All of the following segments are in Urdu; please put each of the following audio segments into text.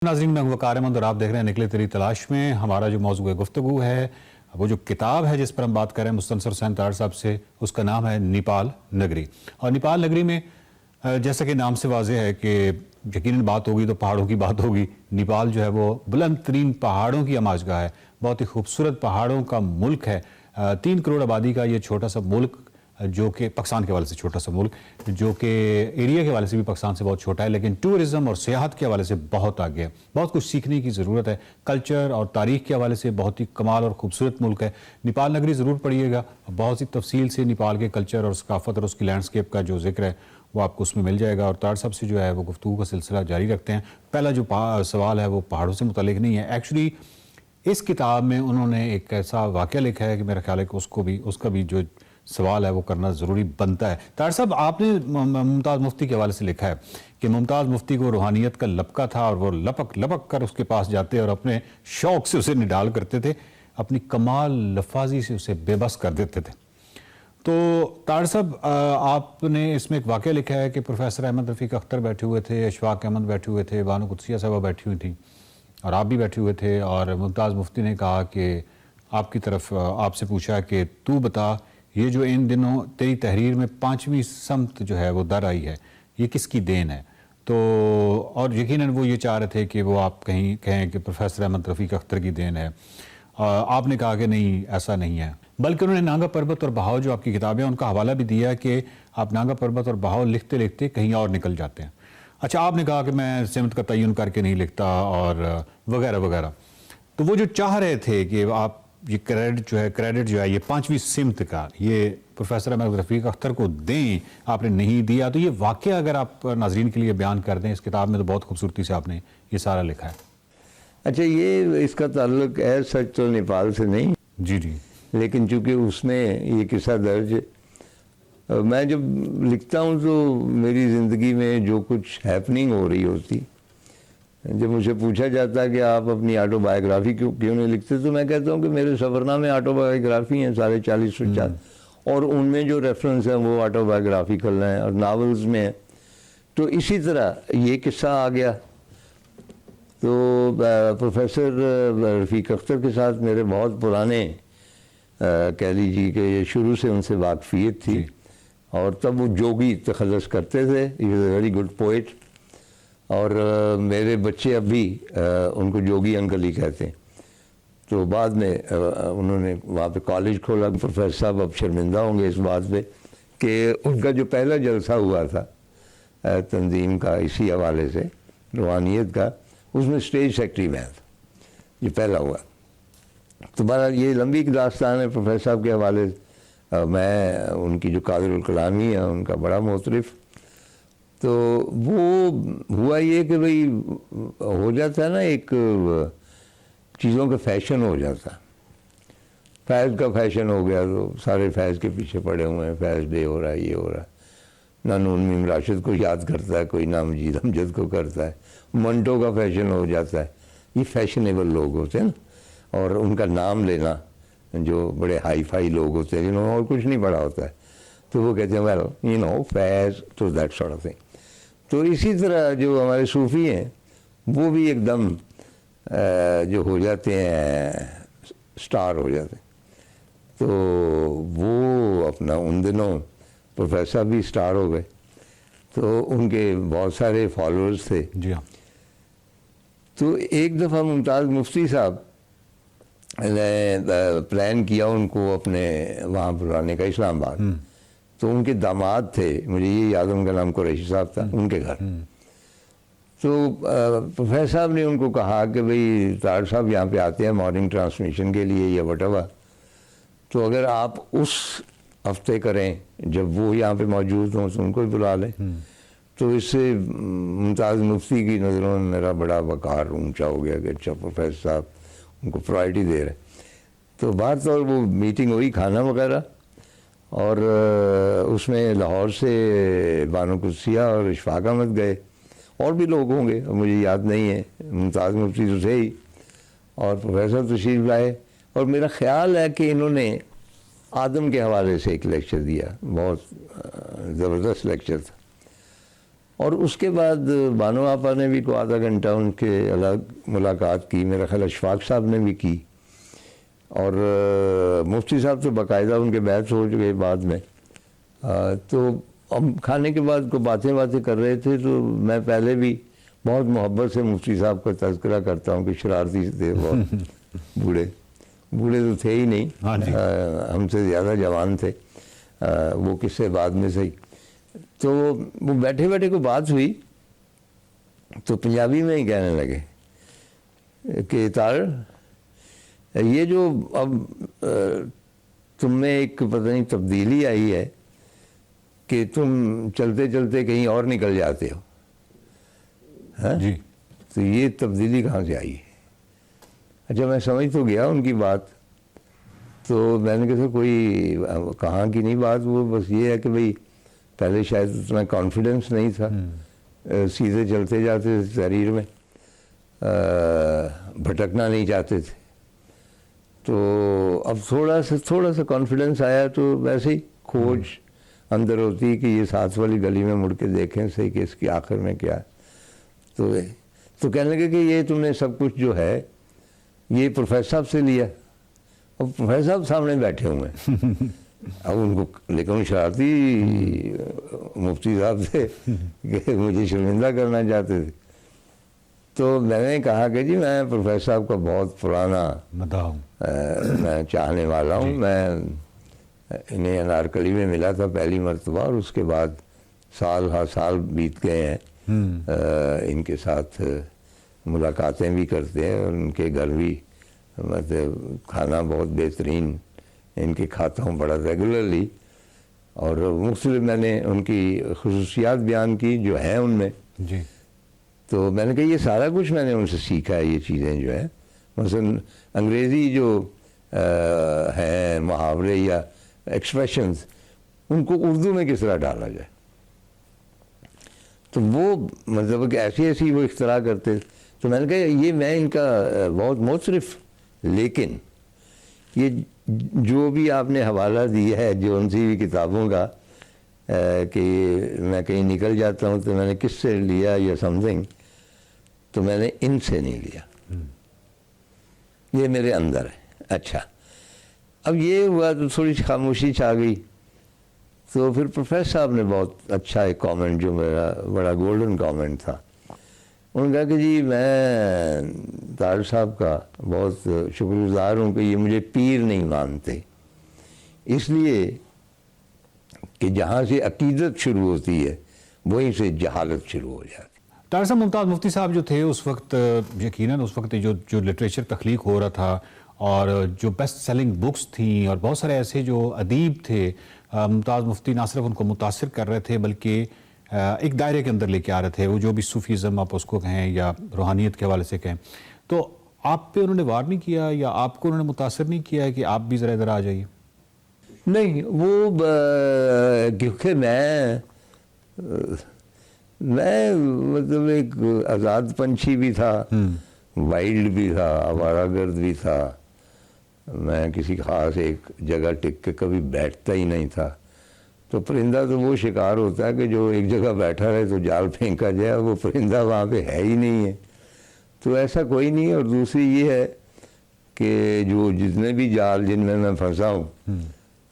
ناظرین میں وقار احمد اور آپ دیکھ رہے ہیں نکلے تیری تلاش میں. ہمارا جو موضوع گفتگو ہے وہ جو کتاب ہے جس پر ہم بات کر رہے ہیں مستنصر حسین طاہر صاحب سے، اس کا نام ہے نیپال نگری. اور نیپال نگری میں جیسا کہ نام سے واضح ہے کہ یقیناً بات ہوگی تو پہاڑوں کی بات ہوگی. نیپال جو ہے وہ بلند ترین پہاڑوں کی آماجگاہ ہے، بہت ہی خوبصورت پہاڑوں کا ملک ہے. 3 کروڑ آبادی کا یہ چھوٹا سا ملک، جو کہ پاکستان کے حوالے سے چھوٹا سا ملک، جو کہ ایریا کے حوالے سے بھی پاکستان سے بہت چھوٹا ہے، لیکن ٹورزم اور سیاحت کے حوالے سے بہت آگے ہے. بہت کچھ سیکھنے کی ضرورت ہے. کلچر اور تاریخ کے حوالے سے بہت ہی کمال اور خوبصورت ملک ہے. نیپال نگری ضرور پڑھیے گا. بہت سی تفصیل سے نیپال کے کلچر اور ثقافت اور اس کی لینڈسکیپ کا جو ذکر ہے وہ آپ کو اس میں مل جائے گا. اور طاہر صاحب سے جو ہے وہ گفتگو کا سلسلہ جاری رکھتے ہیں. پہلا جو سوال ہے وہ پہاڑوں سے متعلق نہیں ہے. ایکچولی اس کتاب میں انہوں نے ایک ایسا واقعہ لکھا ہے کہ میرا خیال ہے کہ اس کا بھی جو سوال ہے وہ کرنا ضروری بنتا ہے. طاہر صاحب، آپ نے ممتاز مفتی کے حوالے سے لکھا ہے کہ ممتاز مفتی کو روحانیت کا لپکا تھا اور وہ لپک لپک کر اس کے پاس جاتے اور اپنے شوق سے اسے نڈال کرتے تھے، اپنی کمال لفاظی سے اسے بے بس کر دیتے تھے. تو طاہر صاحب، آپ نے اس میں ایک واقعہ لکھا ہے کہ پروفیسر احمد رفیق اختر بیٹھے ہوئے تھے، اشفاق احمد بیٹھے ہوئے تھے، بانو قدسیہ صاحبہ بیٹھی ہوئی تھیں اور آپ بھی بیٹھے ہوئے تھے، اور ممتاز مفتی نے کہا کہ آپ کی طرف آپ سے پوچھا کہ تو بتا، یہ جو ان دنوں تیری تحریر میں 5ویں سمت جو ہے وہ در آئی ہے، یہ کس کی دین ہے؟ تو اور یقیناً وہ یہ چاہ رہے تھے کہ وہ آپ کہیں کہ پروفیسر احمد رفیق اختر کی دین ہے. آپ نے کہا کہ نہیں، ایسا نہیں ہے، بلکہ انہوں نے ناگا پربت اور بہاؤ جو آپ کی کتابیں ان کا حوالہ بھی دیا کہ آپ ناگا پربت اور بہاؤ لکھتے لکھتے کہیں اور نکل جاتے ہیں. اچھا، آپ نے کہا کہ میں سمت کا تعین کر کے نہیں لکھتا اور وغیرہ وغیرہ. تو وہ جو چاہ رہے تھے کہ آپ یہ کریڈٹ جو ہے یہ 5ویں سمت کا یہ پروفیسر احمد رفیق اختر کو دیں، آپ نے نہیں دیا. تو یہ واقعہ اگر آپ ناظرین کے لیے بیان کر دیں، اس کتاب میں تو بہت خوبصورتی سے آپ نے یہ سارا لکھا ہے. اچھا، یہ اس کا تعلق ہے سچ تو نیپال سے نہیں، جی جی، لیکن چونکہ اس میں یہ قصہ درج ہے، میں جب لکھتا ہوں تو میری زندگی میں جو کچھ ہیپننگ ہو رہی ہوتی، جب مجھے پوچھا جاتا ہے کہ آپ اپنی آٹو بایوگرافی کیوں نہیں لکھتے، تو میں کہتا ہوں کہ میرے سفرنامے آٹو بایوگرافی ہیں 40-50 اور ان میں جو ریفرنس ہیں وہ آٹو بایوگرافیکل ہیں اور ناولز میں ہیں. تو اسی طرح یہ قصہ آ گیا. تو پروفیسر رفیق اختر کے ساتھ میرے بہت پرانے کہہ لیجیے کہ شروع سے ان سے واقفیت تھی، اور تب وہ جوگی تخلص کرتے تھے. He was a very good poet, اور میرے بچے اب بھی ان کو جوگی انکل ہی کہتے ہیں. تو بعد میں انہوں نے وہاں پہ کالج کھولا. پروفیسر صاحب اب شرمندہ ہوں گے اس بات پہ کہ ان کا جو پہلا جلسہ ہوا تھا تنظیم کا اسی حوالے سے روحانیت کا، اس میں اسٹیج سیکرٹری میں تھا، یہ پہلا ہوا. تو بہرحال یہ لمبی داستان ہے پروفیسر صاحب کے حوالے سے. میں ان کی جو قادر الکلامی ہے ان کا بڑا معترف. تو وہ ہوا یہ کہ بھئی ہو جاتا ہے نا، ایک چیزوں کا فیشن ہو جاتا. فیض کا فیشن ہو گیا تو سارے فیض کے پیچھے پڑے ہوئے ہیں، فیض ڈے ہو رہا ہے، یہ ہو رہا ہے. نہ نون میم راشد کو یاد کرتا ہے کوئی، نہ مجید امجد کو کرتا ہے. منٹو کا فیشن ہو جاتا ہے. یہ فیشنیبل لوگ ہوتے ہیں نا، اور ان کا نام لینا جو بڑے ہائی فائی لوگ ہوتے ہیں جنہوں نے اور کچھ نہیں پڑھا ہوتا ہے، تو وہ کہتے ہیں ویل یو نو فیض، تو دیٹ سارٹ آف تھنگ. تو اسی طرح جو ہمارے صوفی ہیں وہ بھی ایک دم جو ہو جاتے ہیں سٹار ہو جاتے ہیں. تو وہ اپنا ان دنوں پروفیسر بھی سٹار ہو گئے. تو ان کے بہت سارے فالوورز تھے. جی ہاں. تو ایک دفعہ ممتاز مفتی صاحب نے پلان کیا ان کو اپنے وہاں بلانے کا، اسلام آباد. تو ان کے داماد تھے، مجھے یہ یاد، ان کا نام قریشی صاحب تھا، ان کے گھر. تو پروفیسر صاحب نے ان کو کہا کہ بھئی طاہر صاحب یہاں پہ آتے ہیں مارننگ ٹرانسمیشن کے لیے یا وٹ ایور، تو اگر آپ اس ہفتے کریں جب وہ یہاں پہ موجود ہوں تو ان کو بھی بلا لیں. تو اس سے ممتاز مفتی کی نظروں میں میرا بڑا وقار اونچا ہو گیا کہ اچھا پروفیسر صاحب ان کو پرائرٹی دے رہے. تو بہر طور وہ میٹنگ ہوئی، کھانا وغیرہ، اور اس میں لاہور سے بانو قدسیہ اور اشفاق احمد گئے، اور بھی لوگ ہوں گے مجھے یاد نہیں ہے. ممتاز مفتی تو تھے ہی، اور پروفیسر تشریف لائے. اور میرا خیال ہے کہ انہوں نے آدم کے حوالے سے ایک لیکچر دیا، بہت زبردست لیکچر تھا. اور اس کے بعد بانو آپا نے بھی کو آدھا گھنٹہ ان کے الگ ملاقات کی، میرا خیال اشفاق صاحب نے بھی کی، اور مفتی صاحب تو باقاعدہ ان کے بیعت ہو چکے بعد میں. تو ہم کھانے کے بعد کو باتیں کر رہے تھے، تو میں پہلے بھی بہت محبت سے مفتی صاحب کا تذکرہ کرتا ہوں کہ شرارتی تھے بہت. بوڑھے تو تھے ہی نہیں، ہم سے زیادہ جوان تھے. وہ کس سے بعد میں صحیح. تو وہ بیٹھے کو بات ہوئی تو پنجابی میں ہی کہنے لگے کہ تار یہ جو اب تم میں ایک پتہ نہیں تبدیلی آئی ہے کہ تم چلتے چلتے کہیں اور نکل جاتے ہو، جی تو یہ تبدیلی کہاں سے آئی ہے؟ اچھا میں سمجھ تو گیا ان کی بات. تو میں نے کہا کوئی کہاں کی نہیں بات، وہ بس یہ ہے کہ بھئی پہلے شاید اتنا کانفیڈنس نہیں تھا، سیدھے چلتے جاتے تھے تحریر میں، بھٹکنا نہیں چاہتے تھے. تو اب تھوڑا سا کانفیڈنس آیا تو ویسے ہی کھوج اندر ہوتی کہ یہ ساتھ والی گلی میں مڑ کے دیکھیں صحیح کہ اس کی آخر میں کیا ہے. تو کہنے لگے کہ یہ تم نے سب کچھ جو ہے یہ پروفیسر صاحب سے لیا. اب پروفیسر صاحب سامنے بیٹھے ہوئے ہیں، اب ان کو لیکن شرارتی مفتی صاحب تھے کہ مجھے شرمندہ کرنا چاہتے تھے. تو میں نے کہا کہ جی میں پروفیسر صاحب کا بہت پرانا میں چاہنے والا ہوں. میں انہیں انارکلی میں ملا تھا پہلی مرتبہ، اور اس کے بعد سال بیت گئے ہیں. ان کے ساتھ ملاقاتیں بھی کرتے ہیں، اور ان کے گھر بھی مطلب کھانا بہت بہترین ان کے کھاتا ہوں بڑا ریگولرلی. اور مختلف میں نے ان کی خصوصیات بیان کی جو ہیں ان میں. جی تو میں نے کہا یہ سارا کچھ میں نے ان سے سیکھا ہے. یہ چیزیں جو ہیں مثلا انگریزی جو ہیں محاورے یا ایکسپریشنز، ان کو اردو میں کس طرح ڈالا جائے. تو وہ مطلب کہ ایسی وہ اختراع کرتے. تو میں نے کہا یہ میں ان کا بہت مصرف، لیکن یہ جو بھی آپ نے حوالہ دیا ہے جو ان سی بھی کتابوں کا کہ میں کہیں نکل جاتا ہوں تو میں نے کس سے لیا یا سم تھنگ، تو میں نے ان سے نہیں لیا، یہ میرے اندر ہے. اچھا اب یہ ہوا تو تھوڑی سی خاموشی چھا گئی. تو پھر پروفیسر صاحب نے بہت اچھا ایک کامنٹ جو میرا بڑا گولڈن کامنٹ تھا، انہوں نے کہا کہ جی میں طاہر صاحب کا بہت شکر گزار ہوں کہ یہ مجھے پیر نہیں مانتے، اس لیے کہ جہاں سے عقیدت شروع ہوتی ہے وہیں سے جہالت شروع ہو جاتی. طاہر صاحب ممتاز مفتی صاحب جو تھے اس وقت یقیناً اس وقت جو لٹریچر تخلیق ہو رہا تھا اور جو بیسٹ سیلنگ بکس تھیں اور بہت سارے ایسے جو ادیب تھے، ممتاز مفتی نہ صرف ان کو متاثر کر رہے تھے بلکہ ایک دائرے کے اندر لے کے آ رہے تھے. وہ جو بھی صوفیزم آپ اس کو کہیں یا روحانیت کے حوالے سے کہیں، تو آپ پہ انہوں نے وار نہیں کیا یا آپ کو انہوں نے متاثر نہیں کیا ہے کہ آپ بھی ذرا ادھر آ جائیے؟ نہیں، وہ کیونکہ میں مطلب ایک آزاد پنچھی بھی تھا، وائلڈ بھی تھا، آوارہ گرد بھی تھا. میں کسی خاص ایک جگہ ٹک کے کبھی بیٹھتا ہی نہیں تھا. تو پرندہ تو وہ شکار ہوتا ہے کہ جو ایک جگہ بیٹھا رہے تو جال پھینکا جائے، وہ پرندہ وہاں پہ ہے ہی نہیں ہے. تو ایسا کوئی نہیں ہے. اور دوسری یہ ہے کہ جو جتنے بھی جال جن میں پھنسا ہوں،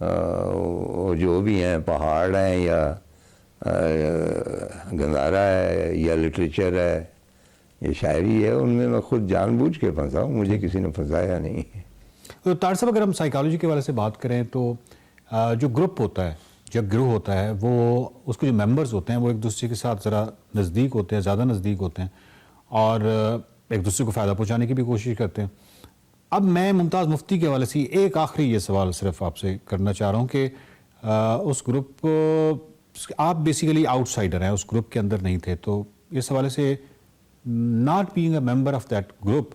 وہ جو بھی ہیں پہاڑ ہیں یا گندھارا ہے یا لٹریچر ہے یا شاعری ہے، ان میں میں خود جان بوجھ کے پھنسا ہوں، مجھے کسی نے پھنسایا نہیں. تو طاہر صاحب اگر ہم سائیکالوجی کے حوالے سے بات کریں تو جو گروپ ہوتا ہے، جب گروہ ہوتا ہے، وہ اس کے جو ممبرز ہوتے ہیں وہ ایک دوسرے کے ساتھ ذرا نزدیک ہوتے ہیں، زیادہ نزدیک ہوتے ہیں اور ایک دوسرے کو فائدہ پہنچانے کی بھی کوشش کرتے ہیں. اب میں ممتاز مفتی کے حوالے سے ایک آخری یہ سوال صرف آپ سے کرنا چاہ رہا ہوں کہ اس گروپ کو آپ بیسیکلی آؤٹ سائڈر ہیں، اس گروپ کے اندر نہیں تھے، تو اس حوالے سے not being a member of that group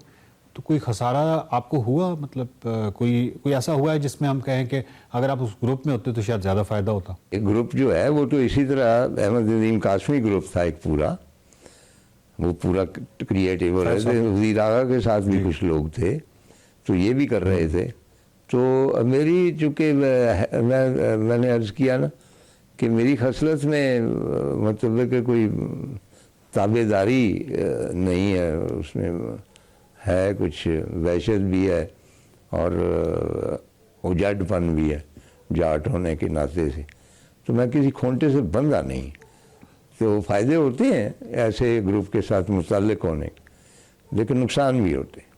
تو کوئی خسارہ آپ کو ہوا؟ مطلب کوئی ایسا ہوا ہے جس میں ہم کہیں کہ اگر آپ اس گروپ میں ہوتے تو شاید زیادہ فائدہ ہوتا؟ ایک گروپ جو ہے وہ تو اسی طرح احمد ندیم قاسمی گروپ تھا ایک پورا، وہ پورا کریٹیو رہے تھے. وزیر آغا کے ساتھ بھی کچھ لوگ تھے تو یہ بھی کر رہے تھے. تو میری چونکہ میں نے عرض کیا نا کہ میری خصلت میں مطلب ہے کہ کوئی تابع داری نہیں ہے، اس میں ہے کچھ وحشت بھی ہے اور اجاڈ پن بھی ہے جاٹ ہونے کے ناطے سے، تو میں کسی کھونٹے سے بندھا نہیں. تو فائدے ہوتے ہیں ایسے گروپ کے ساتھ متعلق ہونے کے، لیکن نقصان بھی ہوتے ہیں.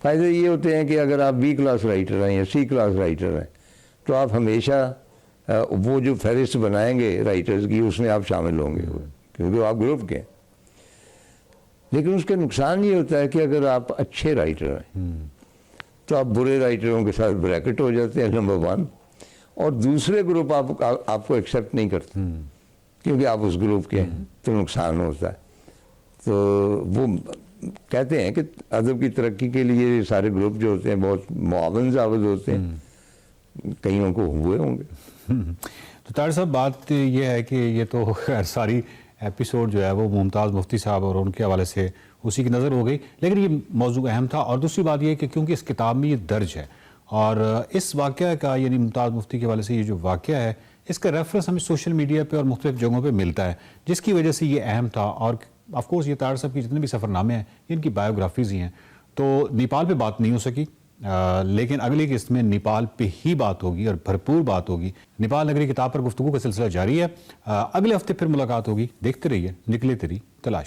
فائدے یہ ہوتے ہیں کہ اگر آپ بی کلاس رائٹر ہیں یا سی کلاس رائٹر ہیں تو آپ ہمیشہ وہ جو فہرست بنائیں گے رائٹرز کی اس میں آپ شامل ہوں گے کیونکہ آپ گروپ کے ہیں. لیکن اس کا نقصان یہ ہوتا ہے کہ اگر آپ اچھے رائٹر ہیں تو آپ برے رائٹروں کے ساتھ بریکٹ ہو جاتے ہیں، نمبر 1، اور دوسرے گروپ آپ کو ایکسیپٹ نہیں کرتے کیونکہ آپ اس گروپ کے ہیں، تو نقصان ہوتا ہے. تو وہ کہتے ہیں کہ ادب کی ترقی کے لیے یہ سارے گروپ جو ہوتے ہیں بہت معاون ثابت ہوتے ہیں، کئیوں کو ہوئے ہوں گے. تو طاہر صاحب بات یہ ہے کہ یہ تو خیر ساری ایپیسوڈ جو ہے وہ ممتاز مفتی صاحب اور ان کے حوالے سے اسی کی نظر ہو گئی، لیکن یہ موضوع اہم تھا. اور دوسری بات یہ کہ کیونکہ اس کتاب میں یہ درج ہے اور اس واقعہ کا یعنی ممتاز مفتی کے حوالے سے یہ جو واقعہ ہے اس کا ریفرنس ہمیں سوشل میڈیا پہ اور مختلف جگہوں پہ ملتا ہے، جس کی وجہ سے یہ اہم تھا. اور آف کورس یہ طاہر صاحب کی جتنے بھی سفر نامے ہیں ان کی بایوگرافیز ہی ہیں. تو نیپال پہ بات نہیں ہو سکی، لیکن اگلی قسط میں نیپال پہ ہی بات ہوگی اور بھرپور بات ہوگی. نیپال نگری کتاب پر گفتگو کا سلسلہ جاری ہے. اگلے ہفتے پھر ملاقات ہوگی. دیکھتے رہیے نکلے تیری